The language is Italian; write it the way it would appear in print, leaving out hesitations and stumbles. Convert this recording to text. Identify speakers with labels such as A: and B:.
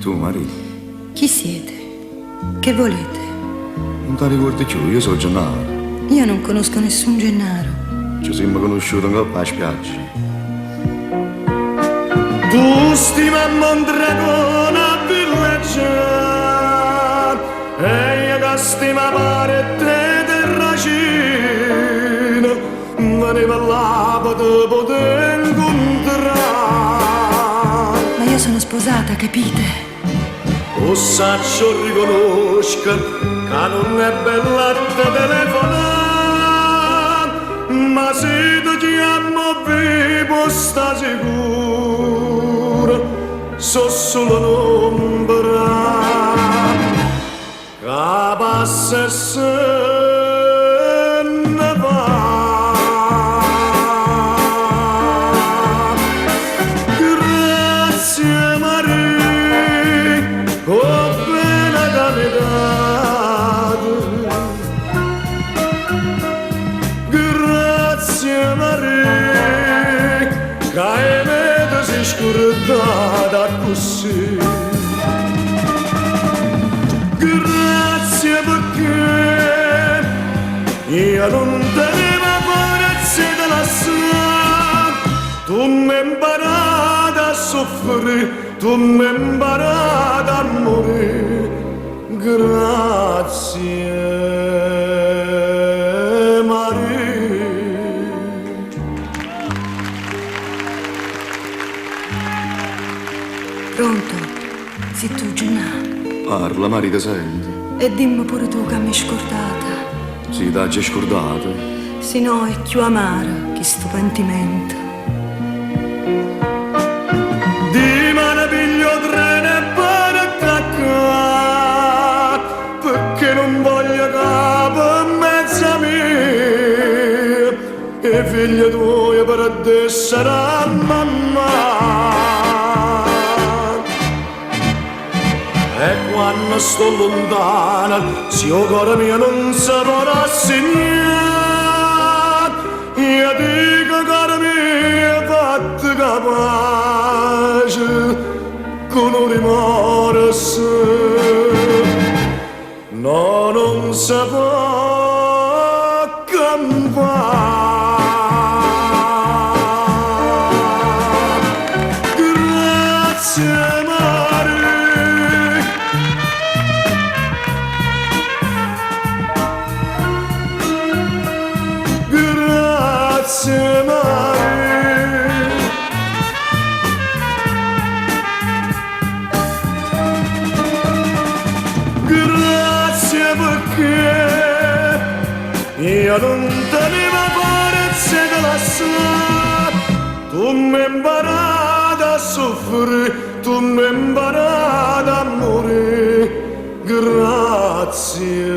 A: Tu, Maria,
B: Chi siete? Che volete?
A: non ti ricordi più, io sono Gennaro.
B: Io non conosco nessun Gennaro.
A: Ci siamo conosciuti in coppa a spiaggia.
C: Tu stimammo un dragone a villeggiare e io che stimava te del racino veniva là per te poter incontrare.
B: Ma io sono sposata, capite?
C: O saccio riconosca che non è bella te telefonare, ma se ti chiamo vivo sta sicuro, so solo l'ombra che passa e se ne va. Grazie Maria, oh bella carità. Grazie Maria, che me si scordata così. Grazie perché io non tenevo forza di lasciare. Tu mi hai imparato a soffrire, tu mi hai imparato a morire. Grazie Maria.
B: Pronto? Sei tu, Gennaro.
A: Parla, Maria, ti senti?
B: E dimmi pure tu che mi hai scordata.
A: Sì, t'ha già scordato.
B: Se no è più amaro che sto pentimento.
C: Di me piglio treno e per attaccare, perché non voglio capo in mezzo a me. E figlia tua per te sarà mamma. E quando sto lontana, se il cuore mio non si può rassegnare, io dico cuore mio fatti capace, con un rimorso, no, non si può campare. Grazie Maria, grazie Maria, grazie perché io non tenevo forza di lasciare. Tu mi hai imparato a soffrire, tu mi hai imparato a morire. Grazie